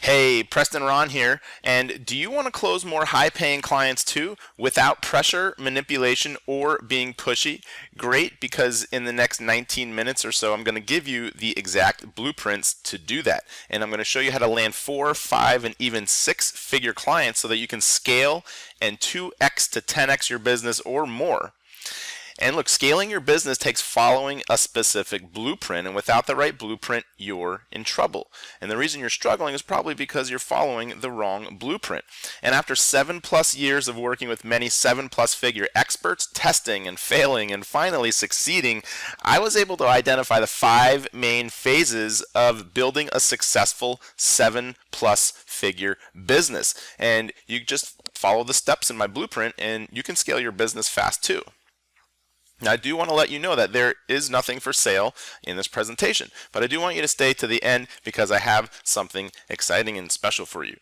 Hey, Preston Rahn here. And do you want to close more high-paying clients too without pressure, manipulation, or being pushy? Great, because in the next 19 minutes or so, I'm going to give you the exact blueprints to do that. And I'm going to show you how to land 4, 5, and even 6-figure clients so that you can scale and 2x to 10x your business or more. And look, scaling your business takes following a specific blueprint, and without the right blueprint, you're in trouble. And the reason you're struggling is probably because you're following the wrong blueprint. And after 7+ years of working with many 7+ figure experts, testing and failing and finally succeeding, I was able to identify the 5 main phases of building a successful 7+ figure business. And you just follow the steps in my blueprint and you can scale your business fast too. Now, I do want to let you know that there is nothing for sale in this presentation, but I do want you to stay to the end because I have something exciting and special for you.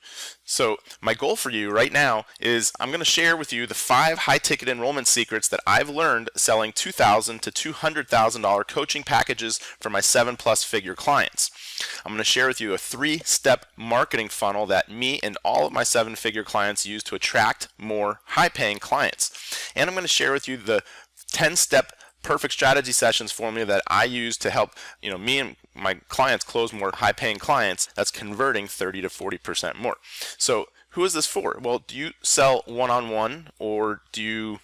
So my goal for you right now is I'm going to share with you the 5 high-ticket enrollment secrets that I've learned selling $2,000 to $200,000 coaching packages for my 7+ figure clients. I'm going to share with you a 3-step marketing funnel that me and all of my 7-figure clients use to attract more high-paying clients. And I'm going to share with you the 10-step perfect strategy sessions formula that I use to help me and my clients close more high-paying clients that's converting 30 to 40% more. So who is this for? Well, do you sell one-on-one, or do you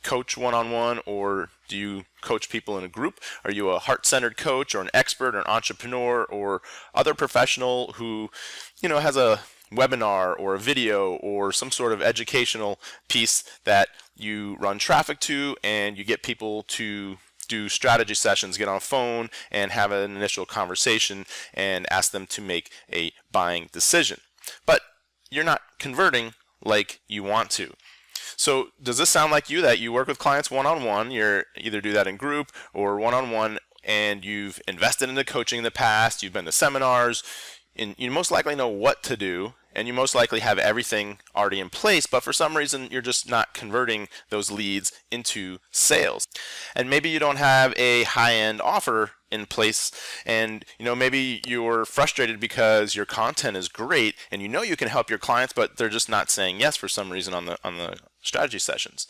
coach one-on-one, or do you coach people in a group? Are you a heart-centered coach or an expert or an entrepreneur or other professional who has a webinar or a video or some sort of educational piece that you run traffic to, and you get people to do strategy sessions, get on a phone and have an initial conversation and ask them to make a buying decision, but you're not converting like you want to? So does this sound like you, that you work with clients one-on-one, you're either do that in group or one-on-one, and you've invested into coaching in the past, you've been to seminars, and you most likely know what to do, and you most likely have everything already in place, but for some reason you're just not converting those leads into sales. And maybe you don't have a high-end offer in place, and maybe you're frustrated because your content is great and you can help your clients, but they're just not saying yes for some reason on the strategy sessions.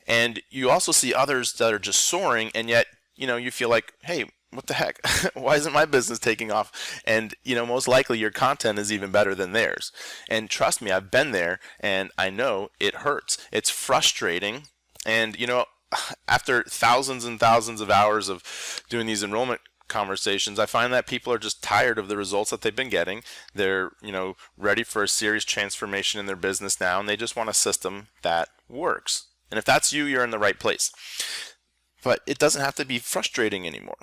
And you also see others that are just soaring, and yet you feel like, hey, what the heck? Why isn't my business taking off? And most likely your content is even better than theirs. And trust me, I've been there and I know it hurts. It's frustrating. And after thousands and thousands of hours of doing these enrollment conversations, I find that people are just tired of the results that they've been getting. They're ready for a serious transformation in their business now, and they just want a system that works. And if that's you, you're in the right place. But it doesn't have to be frustrating anymore.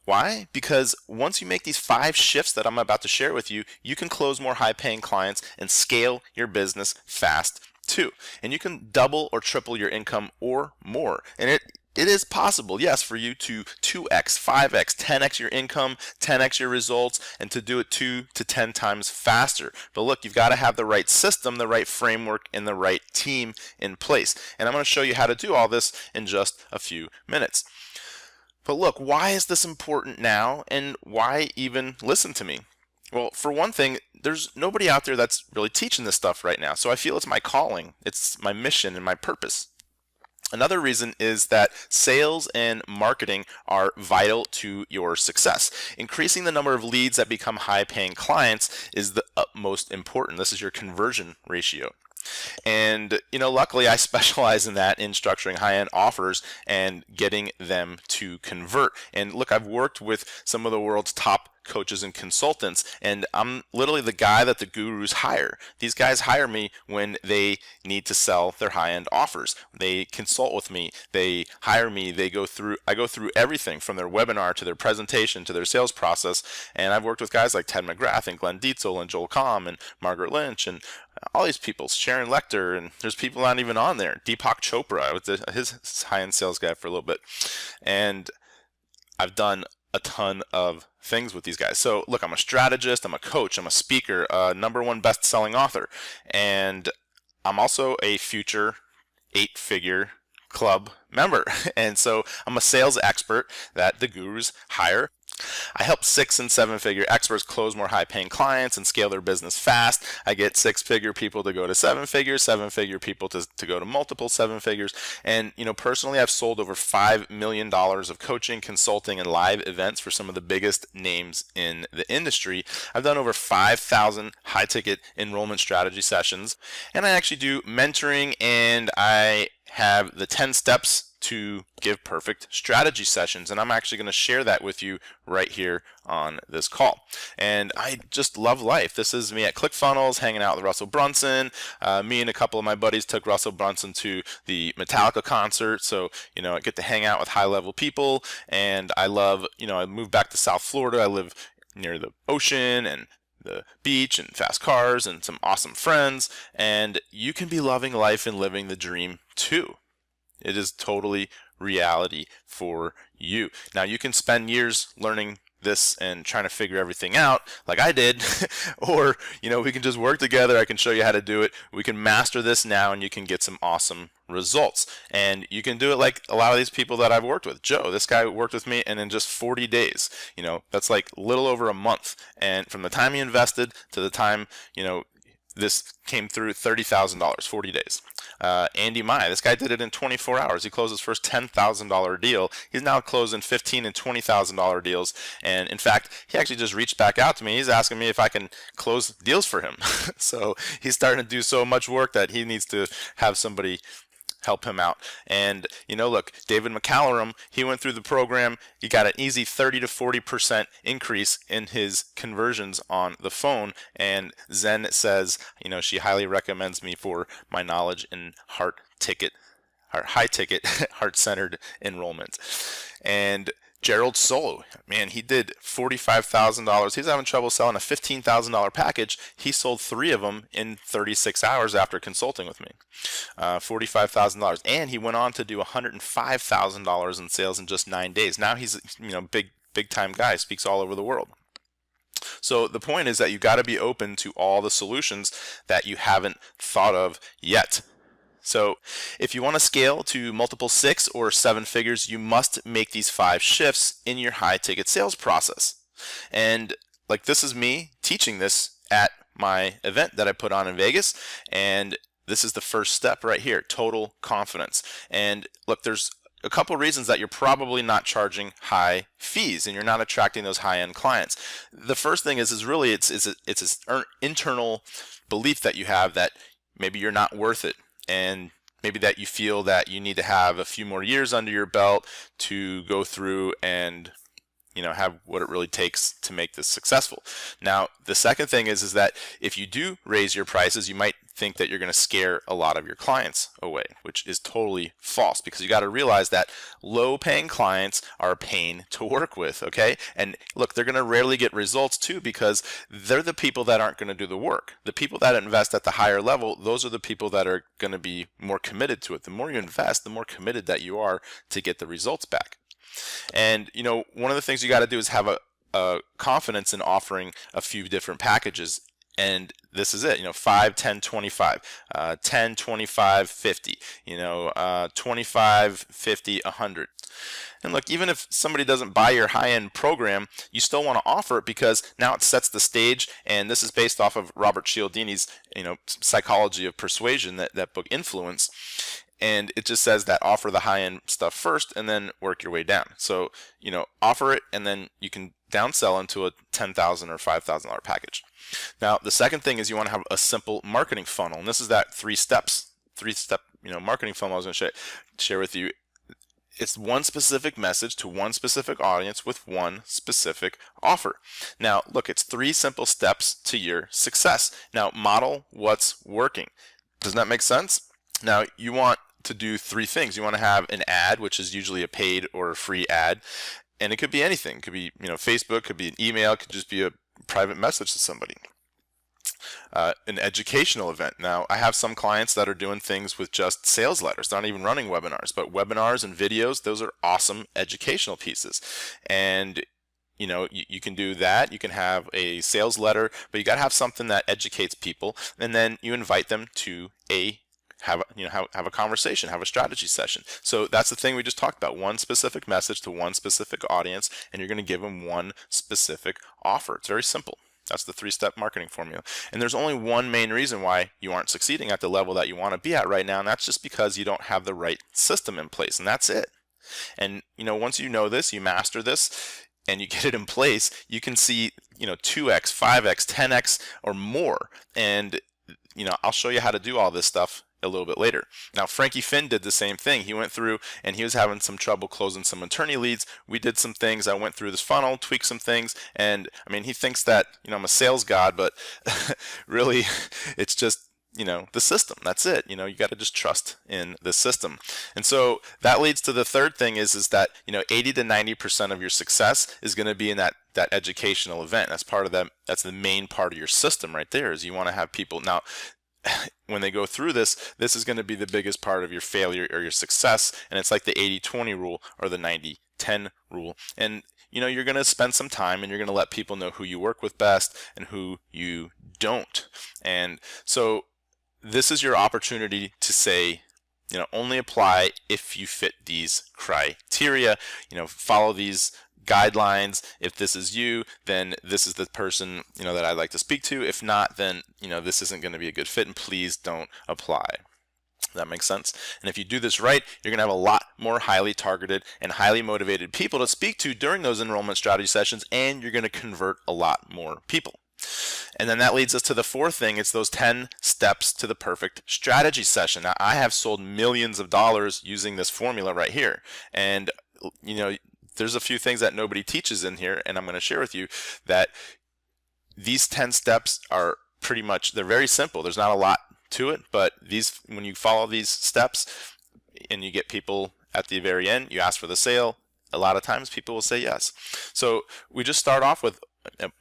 Why? Because once you make these 5 shifts that I'm about to share with you, you can close more high-paying clients and scale your business fast too. And you can double or triple your income or more. And it is possible, yes, for you to 2x, 5x, 10x your income, 10x your results, and to do it 2 to 10 times faster. But look, you've got to have the right system, the right framework, and the right team in place. And I'm going to show you how to do all this in just a few minutes. But look, why is this important now, and why even listen to me? Well, for one thing, there's nobody out there that's really teaching this stuff right now, so I feel it's my calling, it's my mission and my purpose. Another reason is that sales and marketing are vital to your success. Increasing the number of leads that become high-paying clients is the utmost important. This is your conversion ratio. And luckily I specialize in that, in structuring high-end offers and getting them to convert. And look, I've worked with some of the world's top coaches and consultants, and I'm literally the guy that the gurus hire. These guys hire me when they need to sell their high-end offers. They consult with me, they hire me, I go through everything from their webinar to their presentation to their sales process. And I've worked with guys like Ted McGrath and Glenn Dietzel and Joel Comm and Margaret Lynch and all these people, Sharon Lechter, and there's people not even on there. Deepak Chopra, I was his high-end sales guy for a little bit. And I've done a ton of things with these guys. So look, I'm a strategist, I'm a coach, I'm a speaker, a #1 best-selling author, and I'm also a future 8-figure club member. And so I'm a sales expert that the gurus hire. I help 6 and 7-figure experts close more high-paying clients and scale their business fast. I get 6-figure people to go to 7-figures, 7-figure people to go to multiple 7-figures. And personally, I've sold over $5 million of coaching, consulting, and live events for some of the biggest names in the industry. I've done over 5,000 high-ticket enrollment strategy sessions, and I actually do mentoring, and I have the 10 steps to give perfect strategy sessions, and I'm actually going to share that with you right here on this call. And I just love life. This is me at ClickFunnels hanging out with Russell Brunson. Me and a couple of my buddies took Russell Brunson to the Metallica concert, so I get to hang out with high-level people. And I love, I moved back to South Florida. I live near the ocean and the beach and fast cars and some awesome friends, and you can be loving life and living the dream too. It is totally reality for you. Now, you can spend years learning this and trying to figure everything out like I did, or we can just work together. I can show you how to do it. We can master this now, and you can get some awesome results. And you can do it like a lot of these people that I've worked with. Joe, this guy worked with me, and in just 40 days, that's like a little over a month. And from the time he invested to the time, this came through $30,000, 40 days. Andy Mai, this guy did it in 24 hours. He closed his first $10,000 deal. He's now closing $15,000 and $20,000 deals. And in fact, he actually just reached back out to me. He's asking me if I can close deals for him. So he's starting to do so much work that he needs to have somebody help him out. And look, David McCallerum, he went through the program. He got an easy 30 to 40% increase in his conversions on the phone. And Zen says, she highly recommends me for my knowledge in high ticket, heart-centered enrollment. And Gerald Solo, man, he did $45,000. He's having trouble selling a $15,000 package. He sold 3 of them in 36 hours after consulting with me. $45,000, and he went on to do $105,000 in sales in just 9 days. Now he's big time guy, speaks all over the world. So the point is that you got to be open to all the solutions that you haven't thought of yet. So if you want to scale to multiple 6 or 7 figures, you must make these 5 shifts in your high ticket sales process. And like, this is me teaching this at my event that I put on in Vegas, and this is the first step right here, total confidence. And look, there's a couple reasons that you're probably not charging high fees and you're not attracting those high-end clients. The first thing is really it's an internal belief that you have that maybe you're not worth it, and maybe that you feel that you need to have a few more years under your belt to go through and have what it really takes to make this successful. Now, the second thing is that if you do raise your prices, you might think that you're going to scare a lot of your clients away, which is totally false, because you got to realize that low-paying clients are a pain to work with, okay? And look, they're going to rarely get results too, because they're the people that aren't going to do the work. The people that invest at the higher level, those are the people that are going to be more committed to it. The more you invest, the more committed that you are to get the results back. And one of the things you got to do is have a confidence in offering a few different packages. And this is it, 5, 10, 25, 10, 25, 50, 25, 50, 100. And look, even if somebody doesn't buy your high-end program, you still want to offer it, because now it sets the stage. And this is based off of Robert Cialdini's, Psychology of Persuasion, that book Influence. And it just says that offer the high-end stuff first and then work your way down. So, offer it, and then you can downsell into a $10,000 or $5,000 package. Now, the second thing is you want to have a simple marketing funnel. And this is that three-step, marketing funnel I was going to share with you. It's one specific message to one specific audience with one specific offer. Now, look, it's 3 simple steps to your success. Now, model what's working. Doesn't that make sense? Now, you want to do 3 things. You want to have an ad, which is usually a paid or a free ad, and it could be anything. It could be, Facebook, could be an email, it could just be a private message to somebody. An educational event. Now, I have some clients that are doing things with just sales letters. They're not even running webinars, but webinars and videos, those are awesome educational pieces. And you can do that. You can have a sales letter, but you got to have something that educates people, and then you invite them to a have a conversation, have a strategy session. So that's the thing we just talked about, one specific message to one specific audience, and you're going to give them one specific offer. It's very simple. That's the 3-step marketing formula. And there's only one main reason why you aren't succeeding at the level that you want to be at right now, and that's just because you don't have the right system in place, and that's it. And once you know this, you master this, and you get it in place, you can see 2x, 5x, 10x or more. And I'll show you how to do all this stuff a little bit later. Now, Frankie Finn did the same thing. He went through and he was having some trouble closing some attorney leads. We did some things. I went through this funnel, tweaked some things, and he thinks that I'm a sales god, but really it's just the system. That's it. You got to just trust in the system. And so that leads to the third thing is that 80 to 90% of your success is going to be in that educational event. That's part of that. That's the main part of your system right there, is you want to have people. Now, when they go through this is going to be the biggest part of your failure or your success, and it's like the 80-20 rule or the 90-10 rule. And you're going to spend some time and you're going to let people know who you work with best and who you don't. And so this is your opportunity to say, only apply if you fit these criteria, follow these guidelines. If this is you, then this is the person that I'd like to speak to. If not, then this isn't going to be a good fit, and please don't apply. That makes sense. And if you do this right, you're going to have a lot more highly targeted and highly motivated people to speak to during those enrollment strategy sessions, and you're going to convert a lot more people. And then that leads us to the fourth thing. It's those 10 steps to the perfect strategy session. Now, I have sold millions of dollars using this formula right here. And there's a few things that nobody teaches in here, and I'm going to share with you that these 10 steps are pretty much, they're very simple. There's not a lot to it, but when you follow these steps and you get people at the very end, you ask for the sale, a lot of times people will say yes. So we just start off with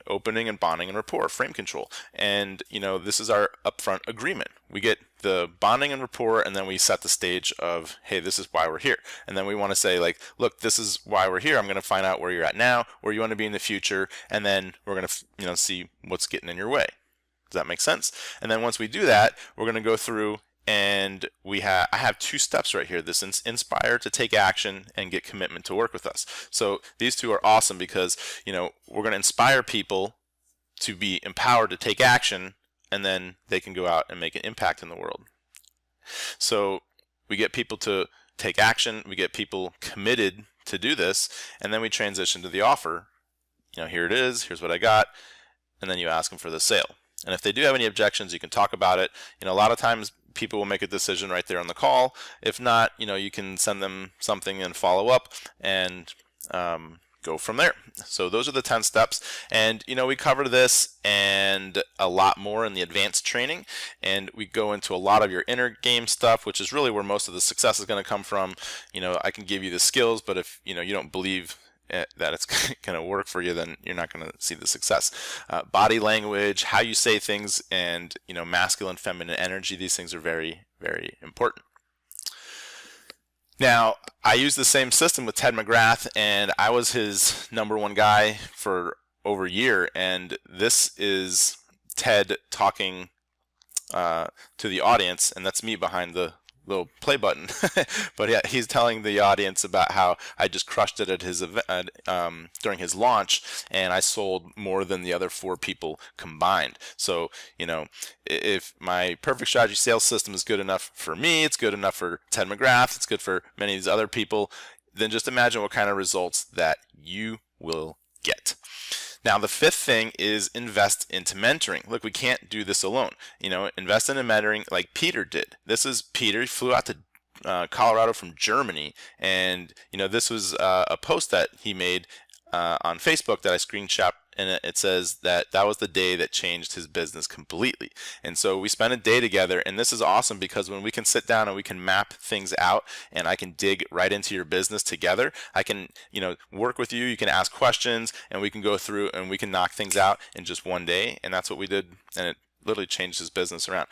opening and bonding and rapport, frame control. And this is our upfront agreement. We get the bonding and rapport, and then we set the stage of, hey, this is why we're here. And then we want to say, like, look, this is why we're here. I'm going to find out where you're at now, where you want to be in the future, and then we're going to see what's getting in your way. Does that make sense? And then once we do that, we're going to go through, and I have 2 steps right here. This inspire to take action and get commitment to work with us. So these 2 are awesome because we're going to inspire people to be empowered to take action, and then they can go out and make an impact in the world. So we get people to take action, we get people committed to do this, and then we transition to the offer. Here it is, here's what I got, and then you ask them for the sale. And if they do have any objections, you can talk about it. A lot of times people will make a decision right there on the call. If not, you can send them something and follow up and go from there. So those are the 10 steps. And we cover this and a lot more in the advanced training. And we go into a lot of your inner game stuff, which is really where most of the success is going to come from. I can give you the skills, but if you don't believe that it's going to work for you, then you're not going to see the success. Body language, how you say things, and masculine, feminine energy, these things are very, very important. Now, I use the same system with Ted McGrath, and I was his #1 guy for over a year, and this is Ted talking to the audience, and that's me behind the little play button. But yeah, he's telling the audience about how I just crushed it at his event during his launch, and I sold more than the other 4 people combined. So if my perfect strategy sales system is good enough for me, it's good enough for Ted McGrath, it's good for many of these other people, then just imagine what kind of results that you will get. Now, the 5th thing is invest into mentoring. Look, we can't do this alone. Invest in mentoring like Peter did. This is Peter. He flew out to Colorado from Germany, and this was a post that he made on Facebook that I screenshot, and it says that was the day that changed his business completely. And so we spent a day together, and this is awesome because when we can sit down and we can map things out, and I can dig right into your business together, I can work with you, you can ask questions, and we can go through and we can knock things out in just one day. And that's what we did, and it literally changed his business around.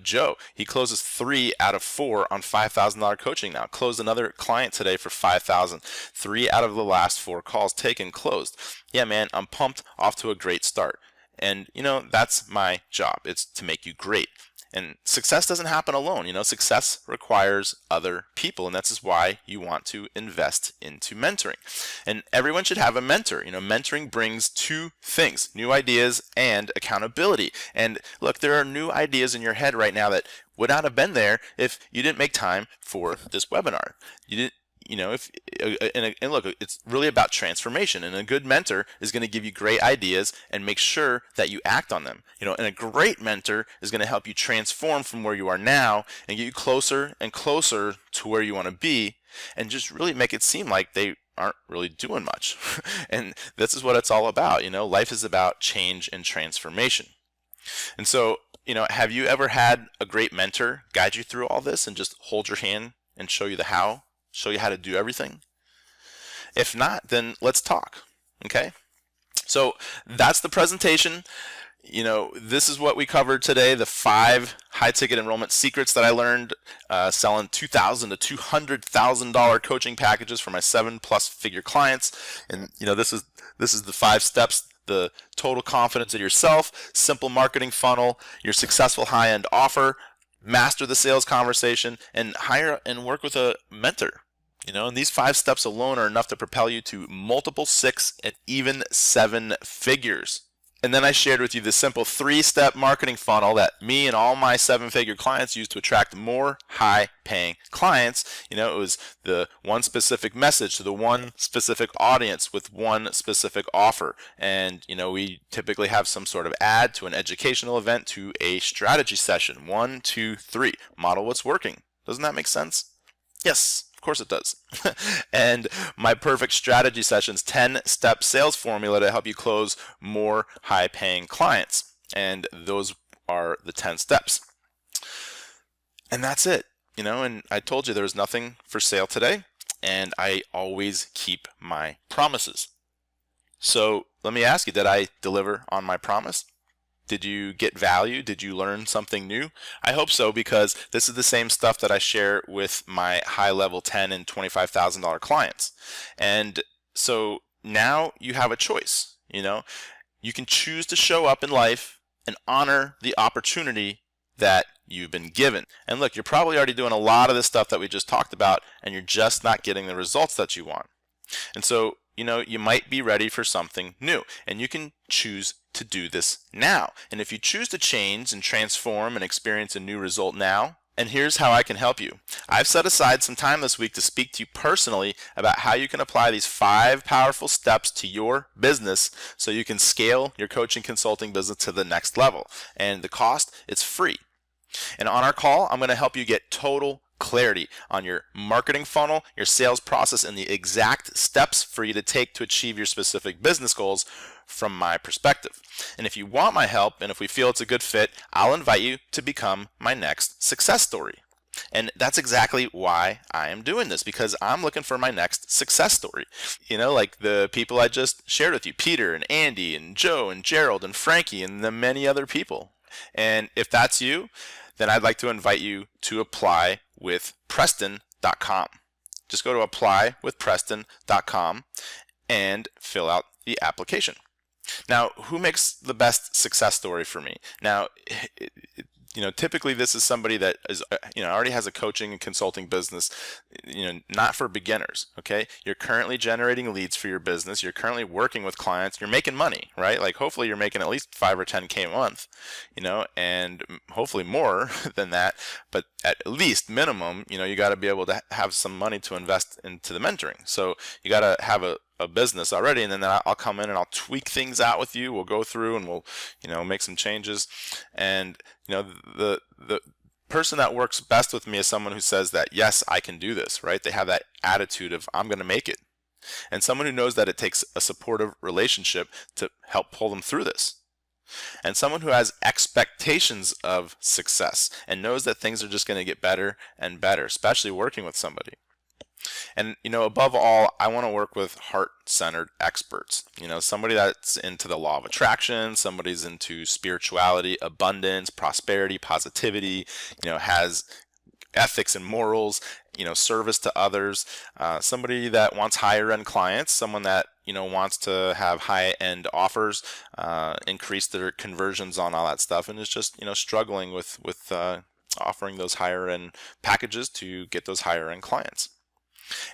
Joe, he closes 3 out of 4 on $5,000 coaching now. Closed another client today for $5,000. 3 out of the last 4 calls taken closed. Yeah, man, I'm pumped, off to a great start. And that's my job. It's to make you great. And success doesn't happen alone. Success requires other people, and that's just why you want to invest into mentoring. And everyone should have a mentor. Mentoring brings two things: new ideas and accountability. And look, there are new ideas in your head right now that would not have been there if you didn't make time for this webinar. You didn't if and look, it's really about transformation, and a good mentor is going to give you great ideas and make sure that you act on them. And a great mentor is going to help you transform from where you are now and get you closer and closer to where you want to be, and just really make it seem like they aren't really doing much. And this is what it's all about. Life is about change and transformation. And so, have you ever had a great mentor guide you through all this and just hold your hand and show you show you how to do everything? If not, then let's talk. Okay? So that's the presentation. This is what we covered today, the 5 high ticket enrollment secrets that I learned selling $2,000 to $200,000 coaching packages for my 7+ figure clients. And this is the 5 steps: the total confidence in yourself, simple marketing funnel, your successful high-end offer, master the sales conversation, and hire and work with a mentor. And these 5 steps alone are enough to propel you to multiple 6 and even 7 figures. And then I shared with you the simple 3-step marketing funnel that me and all my 7-figure clients use to attract more high-paying clients. It was the one specific message to the one specific audience with one specific offer. And, we typically have some sort of ad to an educational event to a strategy session. 1, 2, 3. Model what's working. Doesn't that make sense? Yes. Of course it does. And my perfect strategy sessions, 10-step sales formula to help you close more high-paying clients. And those are the 10 steps. And that's it. And I told you there was nothing for sale today, and I always keep my promises. So let me ask you, did I deliver on my promise? Did you get value? Did you learn something new? I hope so, because this is the same stuff that I share with my high-level $10,000 and $25,000 clients. And so now you have a choice. You can choose to show up in life and honor the opportunity that you've been given. And look, you're probably already doing a lot of this stuff that we just talked about, and you're just not getting the results that you want. And so, you might be ready for something new, and you can choose to do this now. And if you choose to change and transform and experience a new result now, and here's how I can help you. I've set aside some time this week to speak to you personally about how you can apply these 5 powerful steps to your business so you can scale your coaching consulting business to the next level. And the cost, it's free. And on our call, I'm going to help you get total clarity on your marketing funnel, your sales process, and the exact steps for you to take to achieve your specific business goals from my perspective. And if you want my help, and if we feel it's a good fit, I'll invite you to become my next success story. And that's exactly why I am doing this, because I'm looking for my next success story. Like the people I just shared with you, Peter and Andy and Joe and Gerald and Frankie and the many other people. And if that's you, then I'd like to invite you to apply with Preston.com. Just go to applywithpreston.com and fill out the application. Now, who makes the best success story for me? Now, typically this is somebody that is, already has a coaching and consulting business, not for beginners, okay? You're currently generating leads for your business. You're currently working with clients. You're making money, right? Like hopefully you're making at least 5 or 10K a month, and hopefully more than that. But at least minimum, you got to be able to have some money to invest into the mentoring. So you got to have a business already, and then I'll come in and I'll tweak things out with you. We'll go through and we'll, make some changes. And, the person that works best with me is someone who says that, yes, I can do this, right? They have that attitude of, I'm going to make it. And someone who knows that it takes a supportive relationship to help pull them through this. And someone who has expectations of success and knows that things are just going to get better and better, especially working with somebody. And, above all, I want to work with heart-centered experts. Somebody that's into the law of attraction, somebody's into spirituality, abundance, prosperity, positivity, has ethics and morals, service to others, somebody that wants higher end clients, someone that wants to have high end offers, increase their conversions on all that stuff, and is just struggling with offering those higher end packages to get those higher end clients.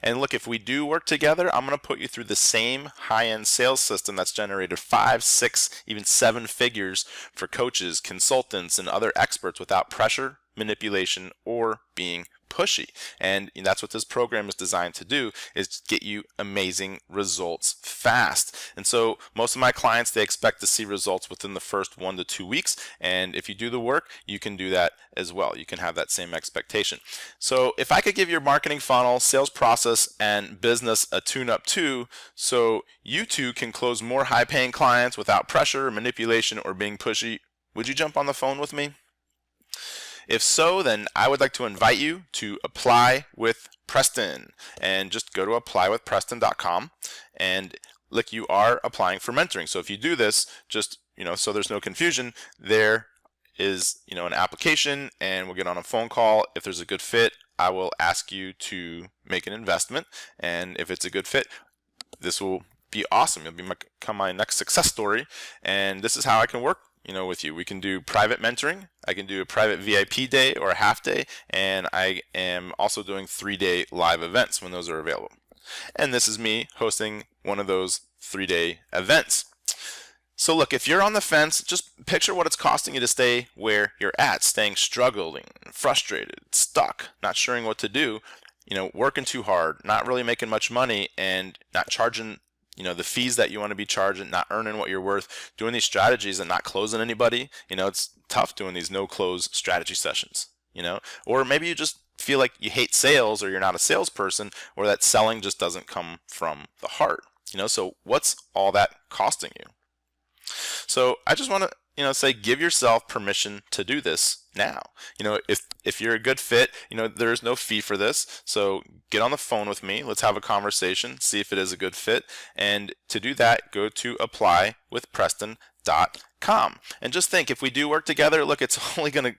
And look, if we do work together, I'm going to put you through the same high-end sales system that's generated 5, 6, even 7 figures for coaches, consultants, and other experts without pressure, manipulation, or being pushy. And that's what this program is designed to do, is get you amazing results fast. And so most of my clients, they expect to see results within the first 1 to 2 weeks. And if you do the work, you can do that as well. You can have that same expectation. So if I could give your marketing funnel, sales process, and business a tune-up too, so you too can close more high-paying clients without pressure, manipulation, or being pushy, would you jump on the phone with me? If so, then I would like to invite you to apply with Preston, and just go to applywithpreston.com, and look, you are applying for mentoring. So if you do this, just so there's no confusion, there is an application, and we'll get on a phone call. If there's a good fit, I will ask you to make an investment, and if it's a good fit, this will be awesome. You'll become my next success story, and this is how I can work with you. We can do private mentoring. I can do a private VIP day or a half day, and I am also doing 3-day live events when those are available. And this is me hosting one of those 3-day events. So look, if you're on the fence, just picture what it's costing you to stay where you're at, struggling, frustrated, stuck, not sure what to do, working too hard, not really making much money, and not charging the fees that you want to be charging, not earning what you're worth, doing these strategies and not closing anybody. It's tough doing these no close strategy sessions, or maybe you just feel like you hate sales, or you're not a salesperson, or that selling just doesn't come from the heart, so what's all that costing you? So I just want to say, give yourself permission to do this now. If you're a good fit, there's no fee for this. So get on the phone with me. Let's have a conversation, see if it is a good fit. And to do that, go to applywithpreston.com. And just think, if we do work together, look, it's only going to,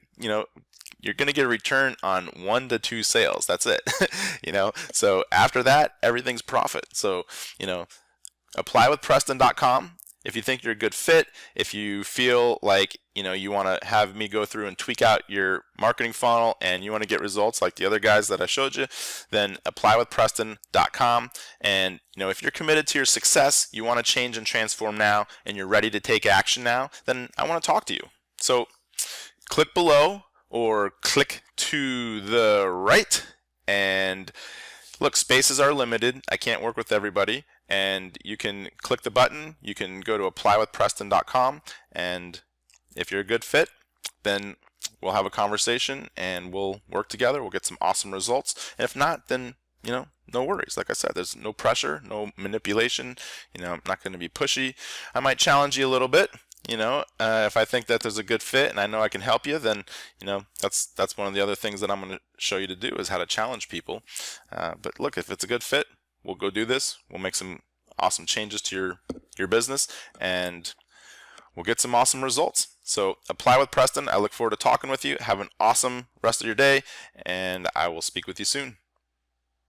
you're going to get a return on 1 to 2 sales. That's it. So after that, everything's profit. So, applywithpreston.com. If you think you're a good fit, if you feel like you want to have me go through and tweak out your marketing funnel, and you want to get results like the other guys that I showed you, then applywithpreston.com. And if you're committed to your success, you want to change and transform now, and you're ready to take action now, then I want to talk to you. So click below or click to the right, and look, spaces are limited. I can't work with everybody. And you can click the button, you can go to applywithpreston.com, and if you're a good fit, then we'll have a conversation and we'll work together. We'll get some awesome results. And if not, then no worries. Like I said, there's no pressure, no manipulation. I'm not going to be pushy. I might challenge you a little bit. If I think that there's a good fit and I know I can help you, then that's one of the other things that I'm going to show you to do, is how to challenge people. But look, if it's a good fit, we'll go do this. We'll make some awesome changes to your business, and we'll get some awesome results. So apply with Preston. I look forward to talking with you. Have an awesome rest of your day, and I will speak with you soon.